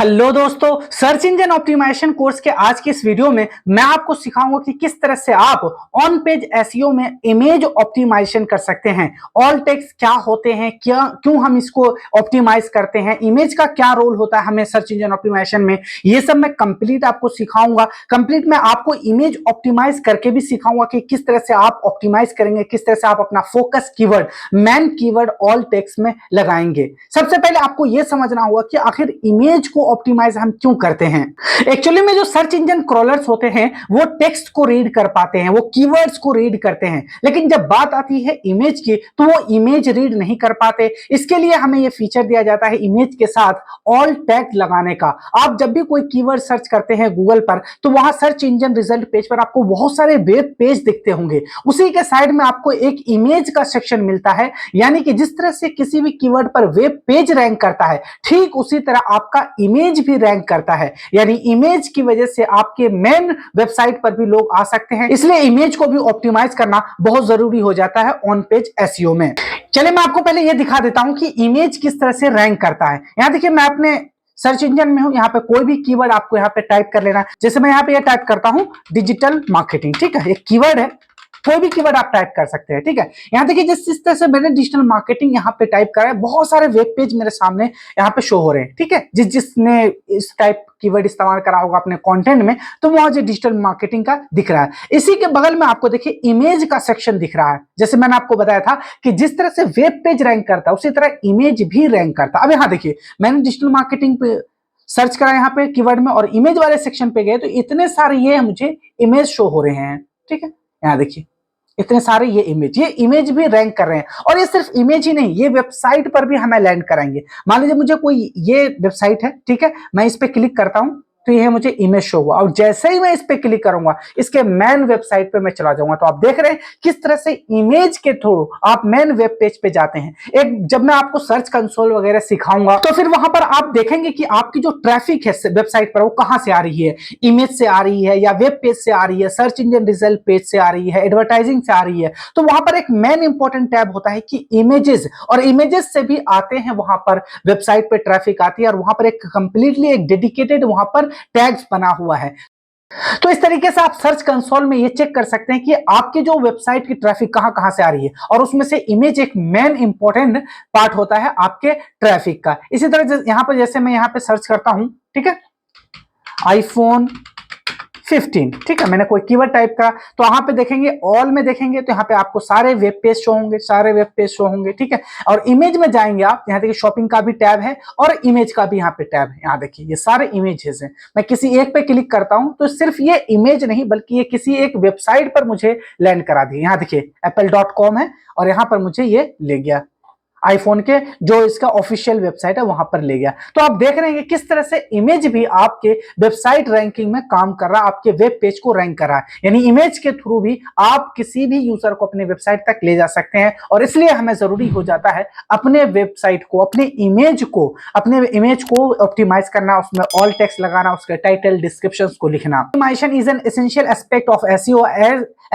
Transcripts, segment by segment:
Hello दोस्तों, search engine optimisation course के आज की इस वीडियो में मैं आपको सिखाऊंगा कि किस तरह से आप ऑन पेज एसईओ में इमेज ऑप्टिमाइजेशन कर सकते हैं। ऑल टेक्स्ट क्या होते हैं, क्यों हम इसको ऑप्टिमाइज करते हैं, इमेज का क्या रोल होता है हमें सर्च इंजन ऑप्टिमाइजेशन में, ये सब मैं कंप्लीट आपको सिखाऊंगा। कंप्लीट मैं आपको इमेज ऑप्टिमाइज करके भी सिखाऊंगा कि किस तरह से आप ऑप्टिमाइज करेंगे, किस तरह से आप अपना focus keyword, main keyword all text में लगाएंगे। सबसे पहले आपको यह समझना होगा कि आखिर इमेज को ऑप्टिमाइज हम क्यों करते हैं। एक्चुअली में जो सर्च इंजन क्रॉलर्स होते हैं वो टेक्स्ट को रीड कर पाते हैं, वो कीवर्ड्स को रीड करते हैं, लेकिन जब बात आती है इमेज की तो वो इमेज रीड नहीं कर पाते। इसके लिए हमें ये फीचर दिया जाता है इमेज के साथ ऑल टैग लगाने का। आप जब भी कोई कीवर्ड सर्च करते हैं गूगल पर तो वहां सर्च इंजन रिजल्ट पेज पर आपको बहुत सारे वेब पेज दिखते होंगे, उसी के साइड में आपको एक इमेज का सेक्शन मिलता है। यानी कि जिस तरह से किसी भी कीवर्ड पर वेब पेज रैंक करता है, ठीक उसी तरह आपका इमेज भी रैंक करता है। यानी इमेज की वजह से आपके मेन वेबसाइट पर भी लोग आ सकते हैं, इसलिए इमेज को भी ऑप्टिमाइज करना बहुत जरूरी हो जाता है ऑन पेज एसईओ में। चलिए मैं आपको पहले यह दिखा देता हूं कि इमेज किस तरह से रैंक करता है। यहां देखिए, मैं अपने सर्च इंजन में हूं, यहाँ पे कोई भी कीवर्ड आपको यहाँ पे टाइप कर लेना। जैसे मैं यहाँ पे टाइप करता हूं डिजिटल मार्केटिंग, ठीक है, एक कीवर्ड है, कोई भी कीवर्ड आप टाइप कर सकते हैं, ठीक है। यहाँ देखिए जिस तरह से मैंने डिजिटल मार्केटिंग यहाँ पे टाइप करा है, बहुत सारे वेब पेज मेरे सामने यहाँ पे शो हो रहे हैं, ठीक है। जिसने इस टाइप कीवर्ड इस्तेमाल करा होगा अपने कंटेंट में, तो वहां जो डिजिटल मार्केटिंग का दिख रहा है। इसी के बगल में आपको देखिए इमेज का सेक्शन दिख रहा है। जैसे मैंने आपको बताया था कि जिस तरह से वेब पेज रैंक करता है उसी तरह इमेज भी रैंक करता है। अब यहाँ देखिए मैंने डिजिटल मार्केटिंग पे सर्च करा यहाँ पे कीवर्ड में और इमेज वाले सेक्शन पे गए तो इतने सारे ये मुझे इमेज शो हो रहे हैं, ठीक है। यहाँ देखिए इतने सारे ये इमेज भी रैंक कर रहे हैं। और ये सिर्फ इमेज ही नहीं, ये वेबसाइट पर भी हमें लैंड कराएंगे। मान लीजिए मुझे कोई ये वेबसाइट है, ठीक है, मैं इस पे क्लिक करता हूं तो ये मुझे इमेज शो हुआ, और जैसे ही मैं इस पे क्लिक करूंगा इसके मेन वेबसाइट पे मैं चला जाऊंगा। तो आप देख रहे हैं किस तरह से इमेज के थ्रू आप मेन वेब पेज पे जाते हैं। एक जब मैं आपको सर्च कंसोल वगैरह सिखाऊंगा तो फिर वहां पर आप देखेंगे कि आपकी जो ट्रैफिक है वेबसाइट पर वो कहां से आ रही है, इमेज से आ रही है या वेब पेज से आ रही है, सर्च इंजन रिजल्ट पेज से आ रही है, एडवर्टाइजिंग से आ रही है। तो वहां पर एक मेन इंपॉर्टेंट टैब होता है कि इमेजेस, और इमेजेस से भी आते हैं वहां पर वेबसाइट पे ट्रैफिक आती है, और वहां पर एक कंप्लीटली एक डेडिकेटेड वहां पर टैग्स बना हुआ है। तो इस तरीके से आप सर्च कंसोल में ये चेक कर सकते हैं कि आपके जो वेबसाइट की ट्रैफिक कहां कहां से आ रही है, और उसमें से इमेज एक मेन इंपॉर्टेंट पार्ट होता है आपके ट्रैफिक का। इसी तरह यहां पर जैसे मैं यहां पे सर्च करता हूं, ठीक है, iPhone 15, ठीक है, मैंने कोई कीवर्ड टाइप करा तो वहां पे देखेंगे ऑल में देखेंगे तो यहाँ पे आपको सारे वेब पेज शो होंगे, ठीक है। और इमेज में जाएंगे आप, यहाँ देखिए शॉपिंग का भी टैब है और इमेज का भी यहाँ पे टैब है। यहाँ देखिए ये सारे इमेजेस हैं। मैं किसी एक पे क्लिक करता हूं तो सिर्फ ये इमेज नहीं बल्कि ये किसी एक वेबसाइट पर मुझे लैंड करा दी। यहाँ देखिए apple.com है और यहाँ पर मुझे ये ले गया आईफोन के जो इसका ऑफिशियल वेबसाइट है वहां पर ले गया। तो आप देख रहे हैं कि किस तरह से इमेज भी आपके वेबसाइट रैंकिंग में काम कर रहा है, आपके वेब पेज को रैंक कर रहा है। यानी इमेज के थ्रू भी आप किसी भी यूजर को अपने वेबसाइट तक ले जा सकते हैं, और इसलिए हमें जरूरी हो जाता है अपने वेबसाइट को, अपने इमेज को ऑप्टिमाइज करना, उसमें ऑल टेक्स्ट लगाना, उसके टाइटल डिस्क्रिप्शन को लिखना। Optimization is an essential aspect of SEO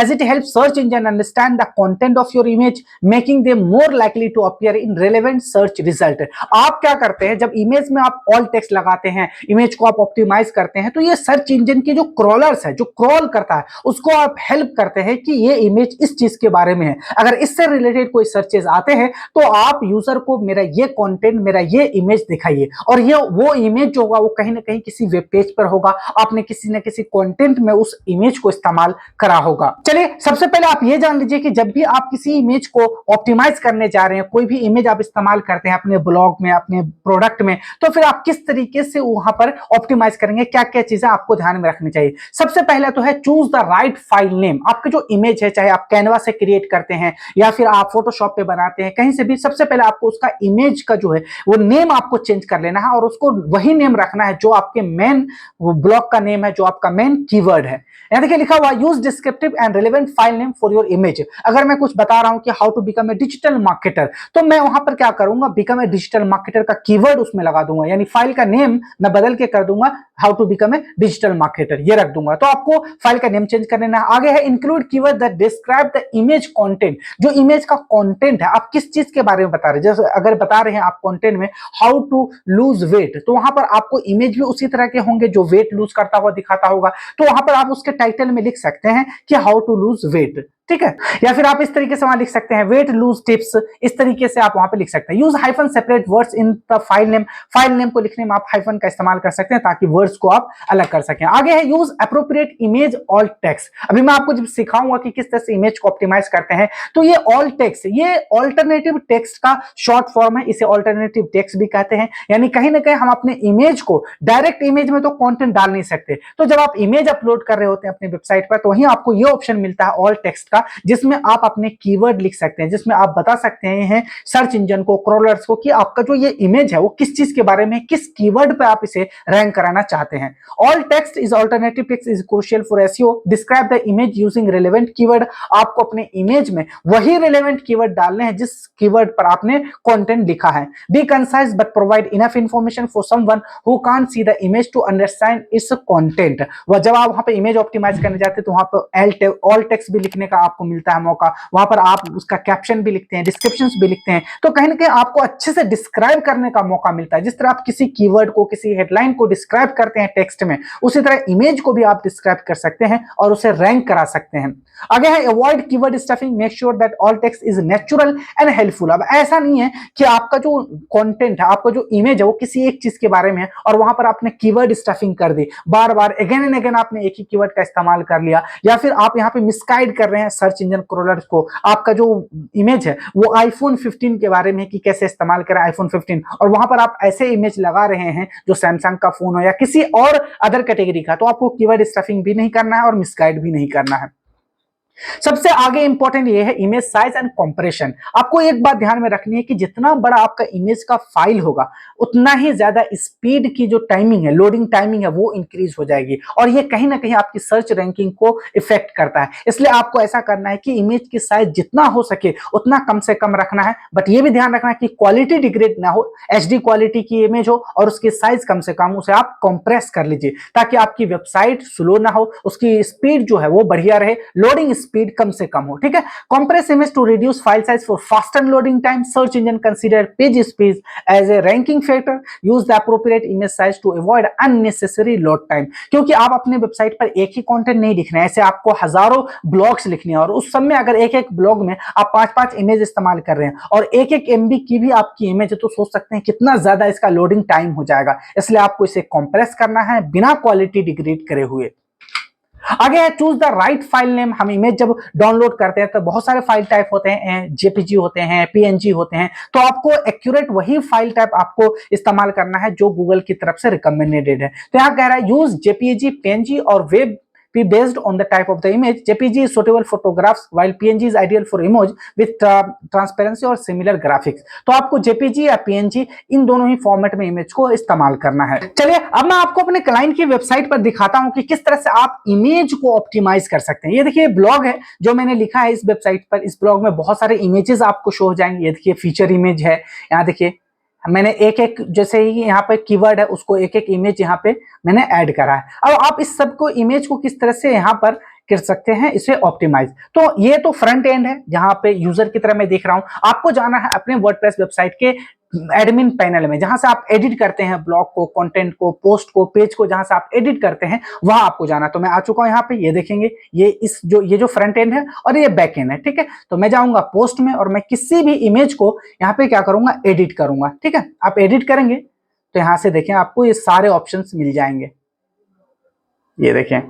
as it helps search engine understand the content of your image, making them more likely to appear in relevant search result। आप क्या करते हैं जब image में आप all text लगाते हैं, image को आप ऑप्टिमाइज करते हैं, तो ये सर्च इंजन के जो क्रॉलर्स है, जो क्रॉल करता है, उसको आप हेल्प करते हैं कि ये इमेज इस चीज के बारे में है। अगर इससे रिलेटेड कोई सर्चेस आते हैं तो आप यूजर को मेरा ये कंटेंट, मेरा ये इमेज दिखाइए, और ये वो इमेज जो होगा वो कहीं ना कहीं किसी वेब पेज पर होगा, आपने किसी ना किसी कंटेंट में उस इमेज को इस्तेमाल करा होगा। चलिए सबसे पहले आप ये जान लीजिए कि जब भी आप किसी इमेज को ऑप्टिमाइज करने जा रहे हैं, कोई भी इमेज आप इस्तेमाल करते हैं अपने ब्लॉग में, अपने प्रोडक्ट में, तो फिर आप किस तरीके से वहां पर ऑप्टिमाइज करेंगे, क्या क्या चीजें आपको ध्यान में रखनी चाहिए। सबसे पहला तो है choose the write file name. आपकी जो इमेज है, चाहे आप कैनवा से क्रिएट करते हैं या फिर आप फोटोशॉप पे बनाते हैं, कहीं से भी, सबसे पहले आपको उसका इमेज का जो है वो नेम आपको चेंज कर लेना है, और उसको वही नेम रखना है जो आपके मेन ब्लॉग का नेम है, जो आपका मेन कीवर्ड है। यहां देखिए लिखा हुआ use descriptive and relevant file name for your image. अगर मैं कुछ बता रहा हूं कि how to become a digital marketer, तो मैं वहां पर क्या करूंगा, बिकम ए डिजिटल मार्केटर का कीवर्ड उसमें लगा दूंगा, यानी फाइल का नेम मैं बदल के कर दूंगा how to become a digital marketer, ये रख दूंगा। तो आपको फाइल का नेम चेंज कर लेना है। आगे है include keyword that describe the image content, जो इमेज का कंटेंट है, आप किस चीज के बारे में बता रहे हैं। जैसे अगर बता रहे हैं आप कंटेंट में हाउ टू लूज वेट, तो वहां पर आपको इमेज भी उसी तरह के होंगे जो वेट लूज करता हुआ दिखाता होगा, तो वहां पर आप उसके टाइटल में लिख सकते हैं कि हाउ टू लूज वेट, ठीक है। या फिर आप इस तरीके से वहां लिख सकते हैं वेट लूज टिप्स, इस तरीके से आप वहां पे लिख सकते हैं। Use hyphen separate words in the file name, file name को लिखने में आप हाइफन का इस्तेमाल कर सकते हैं ताकि वर्ड्स को आप अलग कर सकें। आगे है use appropriate image alt text. अभी मैं आपको जब सिखाऊंगा कि किस तरह से इमेज को ऑप्टिमाइज करते हैं, तो ये ऑल्ट टेक्स्ट, ये ऑल्टरनेटिव टेक्स्ट का शॉर्ट फॉर्म है, इसे ऑल्टरनेटिव टेक्स्ट भी कहते हैं। यानी कहीं ना कहीं हम अपने इमेज को डायरेक्ट इमेज में तो कंटेंट डाल नहीं सकते, तो जब आप इमेज अपलोड कर रहे होते हैं अपने वेबसाइट पर, तो वहीं आपको ये ऑप्शन मिलता है ऑल्ट टेक्स्ट का, जिसमें आप अपने कीवर्ड लिख सकते हैं, जिसमें आप बता सकते हैं सर्च इंजन को, क्रॉलर्स को, कि आपका जो ये इमेज है वो किस चीज के बारे में, किस कीवर्ड पे आप इसे रैंक कराना चाहते हैं। All text is alternative text is crucial for SEO, describe the image using relevant keyword. आपको अपने इमेज में वही रिलेवेंट कीवर्ड डालने हैं जिस कीवर्ड पर आपने कंटेंट लिखा है। Be concise but provide enough information for someone who can't see the image to understand its content. वह जब आप वहां पे इमेज ऑप्टिमाइज करने जाते हैं तो वहां पे ऑल टेक्स्ट भी लिखने का आपको मिलता है मौका, वहां पर आप उसका कैप्शन भी लिखते हैं, डिस्क्रिप्शंस भी लिखते हैं, तो कहीं ना कहीं आपको अच्छे से डिस्क्राइब करने का मौका मिलता है। जिस तरह आप किसी कीवर्ड को, किसी हेडलाइन को डिस्क्राइब करते हैं टेक्स्ट में, उसी तरह इमेज को भी आप डिस्क्राइब कर सकते हैं और उसे रैंक करा सकते हैं। आगे है avoid keyword stuffing, make sure that all text is natural and helpful. अब ऐसा नहीं है कि आपका जो कंटेंट है, आपका जो इमेज है वो किसी एक चीज के बारे में है और वहां पर आपने कीवर्ड स्टफिंग कर दी, बार बार अगेन एंड अगेन आपने एक ही कीवर्ड का इस्तेमाल कर लिया, या फिर आप यहाँ पे मिसगाइड कर रहे हैं सर्च इंजन क्रॉलर्स को। आपका जो इमेज है वो आईफोन 15 के बारे में कि कैसे इस्तेमाल करें आईफोन 15, और वहां पर आप ऐसे इमेज लगा रहे हैं जो सैमसंग का फोन हो या किसी और अदर कैटेगरी का, तो आपको कीवर्ड स्टफिंग भी नहीं करना है और मिसगाइड भी नहीं करना है। सबसे आगे इंपॉर्टेंट ये है इमेज साइज एंड कंप्रेशन। आपको एक बात ध्यान में रखनी है कि जितना बड़ा आपका इमेज का फाइल होगा उतना ही ज्यादा स्पीड की जो टाइमिंग है, लोडिंग टाइमिंग है, वो इंक्रीज हो जाएगी और ये कहीं ना कहीं आपकी सर्च रैंकिंग को इफेक्ट करता है। इसलिए आपको ऐसा करना है कि इमेज की साइज जितना हो सके उतना कम से कम रखना है, बट ये भी ध्यान रखना है कि क्वालिटी डिग्रेड ना हो, एचडी क्वालिटी की इमेज हो और उसकी साइज कम से कम, उसे आप कंप्रेस कर लीजिए ताकि आपकी वेबसाइट स्लो ना हो, उसकी स्पीड जो है वो बढ़िया रहे, लोडिंग स्पीड कम से कम हो, ठीक है। Compress image to reduce file size for faster loading time, search engine consider page speed as a ranking factor, use the appropriate image size to avoid unnecessary load time. क्योंकि आप अपने website पर एक ही content नहीं लिख रहे हैं, ऐसे आपको हजारों ब्लॉग्स लिखने हैं और उस समय अगर एक एक ब्लॉग में आप 5-5 इमेज इस्तेमाल कर रहे हैं और एक एक एमबी की भी आपकी इमेज है, तो सोच सकते हैं कितना ज्यादा इसका लोडिंग टाइम हो जाएगा। इसलिए आपको इसे कंप्रेस करना है बिना क्वालिटी डिग्रेड करे हुए। आगे है choose the write file name. हम इमेज जब डाउनलोड करते हैं तो बहुत सारे फाइल टाइप होते हैं, जेपीजी होते हैं, पीएनजी होते हैं, तो आपको एक्यूरेट वही फाइल टाइप आपको इस्तेमाल करना है जो गूगल की तरफ से रिकमेंडेड है। तो यहाँ कह रहा है यूज जेपीजी, पीएनजी और web be based on the type of the image. JPG is suitable for photographs while PNG is ideal for image with transparency और similar graphics. तो आपको JPG या PNG इन दोनों ही फॉर्मेट में इमेज को इस्तेमाल करना है। चलिए अब मैं आपको अपने क्लाइंट की वेबसाइट पर दिखाता हूं कि किस तरह से आप इमेज को ऑप्टिमाइज कर सकते हैं। ये देखिए ब्लॉग है जो मैंने लिखा है इस वेबसाइट पर। इस ब्लॉग में बहुत सारे इमेजेस आपको शो हो जाएंगे। ये देखिए फीचर इमेज है, यहाँ देखिए मैंने एक एक, जैसे ही यहाँ पे कीवर्ड है उसको एक एक इमेज यहाँ पे मैंने ऐड करा है। अब आप इस सब को इमेज को किस तरह से यहाँ पर कर सकते हैं इसे ऑप्टिमाइज। तो ये तो फ्रंट एंड है जहां पे यूजर की तरह मैं देख रहा हूं। आपको जाना है अपने वर्डप्रेस वेबसाइट के एडमिन पैनल में, जहां से आप एडिट करते हैं ब्लॉग को, कंटेंट को, पोस्ट को, पेज को, जहां से आप एडिट करते हैं वहां आपको जाना। तो मैं आ चुका हूं यहाँ पे, ये देखेंगे ये जो फ्रंट एंड है और ये बैक एंड है, ठीक है। तो मैं जाऊंगा पोस्ट में और मैं किसी भी इमेज को यहाँ पे क्या करूंगा, एडिट करूंगा, ठीक है। आप एडिट करेंगे तो यहाँ से देखें आपको ये सारे ऑप्शन मिल जाएंगे। ये देखें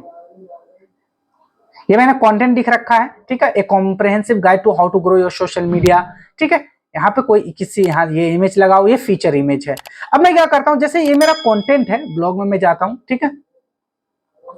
ये मैंने कंटेंट लिख रखा है, ठीक है, a comprehensive guide to how to grow your social media, ठीक है। यहाँ पे कोई किसी, यहाँ ये इमेज लगाओ, ये फीचर इमेज है। अब मैं क्या करता हूँ, जैसे ये मेरा कंटेंट है, ब्लॉग में मैं जाता हूँ, ठीक है,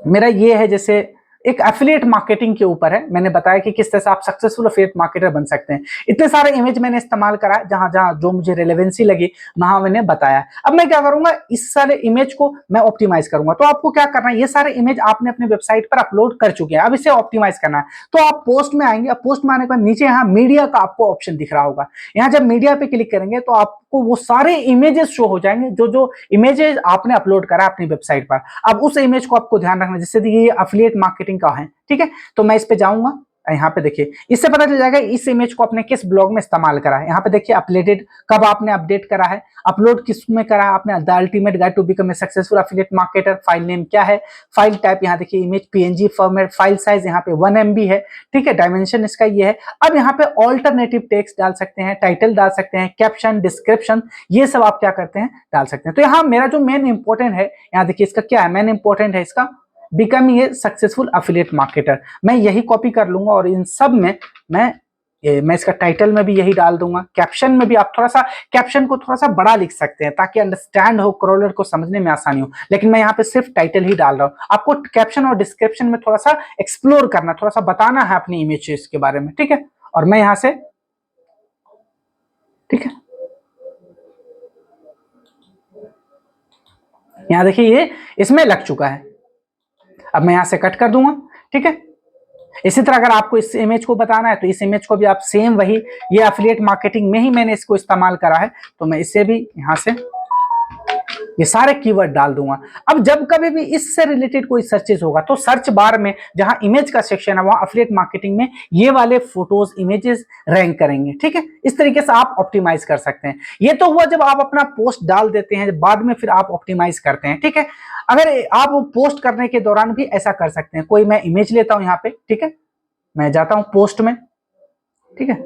मेरा ये है जैसे एक एफिलिएट मार्केटिंग के ऊपर है। मैंने बताया कि किस तरह से आप सक्सेसफुल एफिलिएट मार्केटर बन सकते हैं। इतने सारे इमेज मैंने इस्तेमाल करा, जहां जहां जो मुझे रेलेवेंसी लगी वहां मैंने बताया। अब मैं क्या करूंगा, इस सारे इमेज को मैं ऑप्टिमाइज करूंगा। तो आपको क्या करना है, ये सारे इमेज आपने अपने वेबसाइट पर अपलोड कर चुके हैं, अब इसे ऑप्टिमाइज करना है। तो आप पोस्ट में आएंगे, अब पोस्ट में आने के बाद नीचे यहाँ मीडिया का आपको ऑप्शन दिख रहा होगा। यहाँ जब मीडिया पे क्लिक करेंगे तो आप आपको वो सारे इमेजेस शो हो जाएंगे जो जो इमेजेस आपने अपलोड करा अपनी वेबसाइट पर। अब उस इमेज को आपको ध्यान रखना, जैसे ये अफिलिएट मार्केटिंग का है, ठीक है। तो मैं इस पे जाऊंगा, यहाँ पे देखिए इससे पता चल जाएगा इस इमेज को आपने किस ब्लॉग में इस्तेमाल करा है। यहाँ पे देखिए अपडेटेड कब आपने अपडेट करा है, अपलोड किस में करा है आपने, the ultimate guide to become a successful affiliate marketer, file name क्या है, फाइल टाइप यहाँ देखिए image PNG format, file size यहाँ पे 1 MB है, ठीक है, डायमेंशन इसका ये है। अब यहाँ पे ऑल्टरनेटिव टेक्स्ट डाल सकते हैं, टाइटल डाल सकते हैं, कैप्शन, डिस्क्रिप्शन, ये सब आप क्या करते हैं डाल सकते हैं। तो यहाँ मेरा जो मेन इंपॉर्टेंट है, यहाँ देखिए इसका क्या है, मेन इंपॉर्टेंट है इसका becoming a successful affiliate marketer. मैं यही कॉपी कर लूंगा और इन सब में मैं इसका टाइटल में भी यही डाल दूंगा, कैप्शन में भी आप थोड़ा सा कैप्शन को थोड़ा सा बड़ा लिख सकते हैं ताकि अंडरस्टैंड हो, क्रॉलर को समझने में आसानी हो, लेकिन मैं यहाँ पे सिर्फ टाइटल ही डाल रहा हूँ। आपको कैप्शन और डिस्क्रिप्शन में थोड़ा सा एक्सप्लोर करना, थोड़ा सा बताना है अपनी इमेजेस के बारे में, ठीक है। और मैं यहाँ से, ठीक है, यहाँ देखिए ये इसमें लग चुका है। अब मैं यहां से कट कर दूंगा, ठीक है। इसी तरह अगर आपको इस इमेज को बताना है तो इस इमेज को भी आप सेम वही, ये एफिलिएट मार्केटिंग में ही मैंने इसको इस्तेमाल करा है, तो मैं इसे भी यहां से ये सारे कीवर्ड डाल दूंगा। अब जब कभी भी इससे रिलेटेड कोई सर्चेस होगा तो सर्च बार में जहां इमेज का सेक्शन है वहां एफिलिएट मार्केटिंग में ये वाले फोटोज इमेजेस रैंक करेंगे, ठीक है। इस तरीके से आप ऑप्टिमाइज कर सकते हैं। ये तो हुआ जब आप अपना पोस्ट डाल देते हैं, बाद में फिर आप ऑप्टिमाइज करते हैं, ठीक है। अगर आप पोस्ट करने के दौरान भी ऐसा कर सकते हैं, कोई मैं इमेज लेता हूं यहाँ पे, ठीक है, मैं जाता हूं पोस्ट में, ठीक है,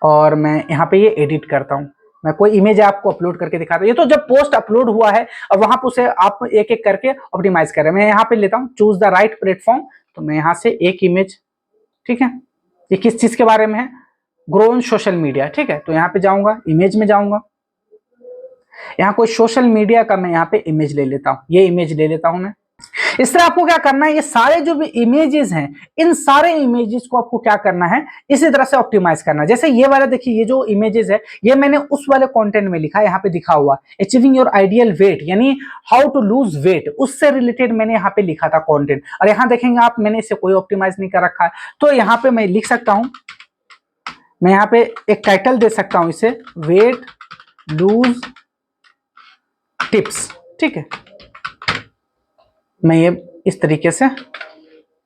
और मैं यहाँ पे ये एडिट करता हूं, मैं कोई इमेज आपको अपलोड करके दिखाता हूं। ये तो जब पोस्ट अपलोड हुआ है और वहां पर उसे आप एक एक करके ऑप्टिमाइज कर रहे हैं। मैं यहाँ पे लेता हूँ चूज द राइट प्लेटफॉर्म, तो मैं यहाँ से एक इमेज, ठीक है, ये किस चीज के बारे में है, ग्रो इन सोशल मीडिया, ठीक है। तो यहाँ पे जाऊंगा, इमेज में जाऊंगा, यहाँ कोई सोशल मीडिया का मैं यहाँ पे इमेज ले लेता हूँ, ये इमेज ले लेता हूँ मैं। इस तरह आपको क्या करना है, ये सारे जो भी इमेजेस हैं इन सारे इमेजेस को आपको क्या करना है, इसी तरह से ऑप्टिमाइज करना है। जैसे ये वाला देखिए, ये जो इमेजेस है ये मैंने उस वाले कंटेंट में लिखा है, यहाँ पे दिखा हुआ अचीविंग योर आइडियल वेट, यानी हाउ टू लूज वेट, उससे रिलेटेड मैंने यहाँ पे लिखा था कंटेंट। और यहाँ देखेंगे आप, मैंने इसे कोई ऑप्टिमाइज नहीं कर रखा है, तो यहाँ पे मैं लिख सकता हूँ, मैं यहाँ पे एक टाइटल दे सकता हूँ इसे, वेट लूज टिप्स, ठीक है। मैं ये इस तरीके से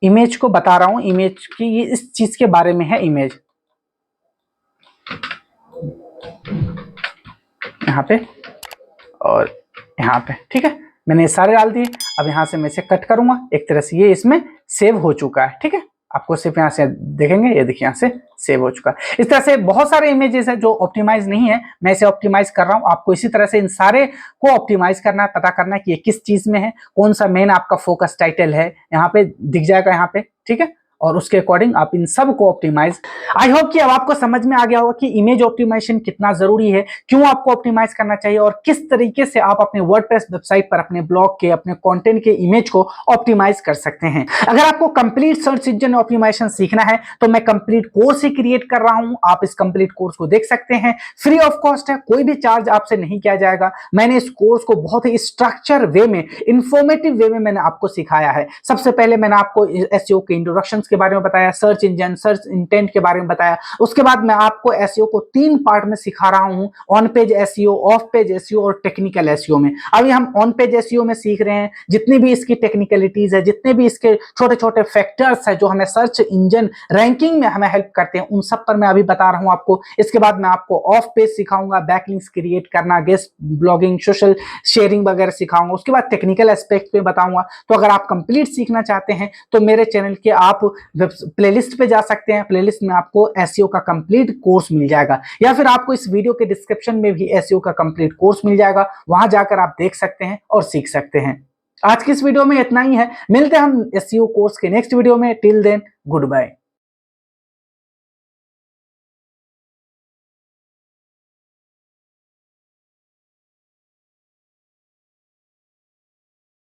इमेज को बता रहा हूं, इमेज की ये इस चीज के बारे में है इमेज, यहाँ पे और यहाँ पे, ठीक है। मैंने ये सारे डाल दिए। अब यहाँ से मैं इसे कट करूंगा, एक तरह से ये इसमें सेव हो चुका है, ठीक है। आपको सिर्फ यहाँ से देखेंगे, ये देखिए यहाँ से सेव हो चुका है। इस तरह से बहुत सारे इमेजेस है जो ऑप्टिमाइज नहीं है, मैं इसे ऑप्टिमाइज कर रहा हूँ। आपको इसी तरह से इन सारे को ऑप्टिमाइज करना है, पता करना है कि ये किस चीज में है, कौन सा मेन आपका फोकस टाइटल है, यहाँ पे दिख जाएगा यहाँ पे, ठीक है। और उसके अकॉर्डिंग आप इन सब को ऑप्टिमाइज। आई होप कि अब आपको समझ में आ गया होगा कि इमेज ऑप्टिमाइजेशन कितना जरूरी है, क्यों आपको ऑप्टिमाइज करना चाहिए और किस तरीके से आप अपने वर्डप्रेस वेबसाइट पर अपने ब्लॉग के, अपने कंटेंट के इमेज को ऑप्टिमाइज कर सकते हैं। अगर आपको कंप्लीट सर्च इंजन ऑप्टिमाइजेशन सीखना है तो मैं कंप्लीट कोर्स ही क्रिएट कर रहा हूं, आप इस कंप्लीट कोर्स को देख सकते हैं, फ्री ऑफ कॉस्ट है, कोई भी चार्ज आपसे नहीं किया जाएगा। मैंने इस कोर्स को बहुत ही स्ट्रक्चर वे में, इंफॉर्मेटिव वे में मैंने आपको सिखाया है। सबसे पहले मैंने आपको एसईओ के इंट्रोडक्शन के बारे में बताया, सर्च इंजन, सर्च इंटेंट के बारे में बताया। उसके बाद मैं आपको एसईओ को 3 पार्ट में सिखा रहा हूं, on page SEO, of page SEO और टेक्निकल एसईओ में। अभी हम ऑन पेज एसईओ में सीख रहे हैं, जितनी भी इसकी टेक्निकलिटीज है, जितने भी इसके छोटे छोटे फैक्टर्स है जो हमें सर्च इंजन रैंकिंग में हमें हेल्प करते हैं, उन सब पर मैं अभी बता रहा हूं आपको। इसके बाद मैं आपको ऑफ पेज सिखाऊंगा, बैकलिंक्स क्रिएट करना, गेस्ट ब्लॉगिंग, सोशल शेयरिंग वगैरह सिखाऊंगा। उसके बाद टेक्निकल एस्पेक्ट पे बताऊंगा। तो अगर आप कंप्लीट सीखना चाहते हैं तो मेरे चैनल के आप प्लेलिस्ट पे जा सकते हैं, प्लेलिस्ट में आपको एसईओ का कंप्लीट कोर्स मिल जाएगा, या फिर आपको इस वीडियो के डिस्क्रिप्शन में भी एसईओ का कंप्लीट कोर्स मिल जाएगा, वहां जाकर आप देख सकते हैं और सीख सकते हैं। आज की इस वीडियो में इतना ही है, मिलते हैं हम एसईओ कोर्स के नेक्स्ट वीडियो में। Till then good bye.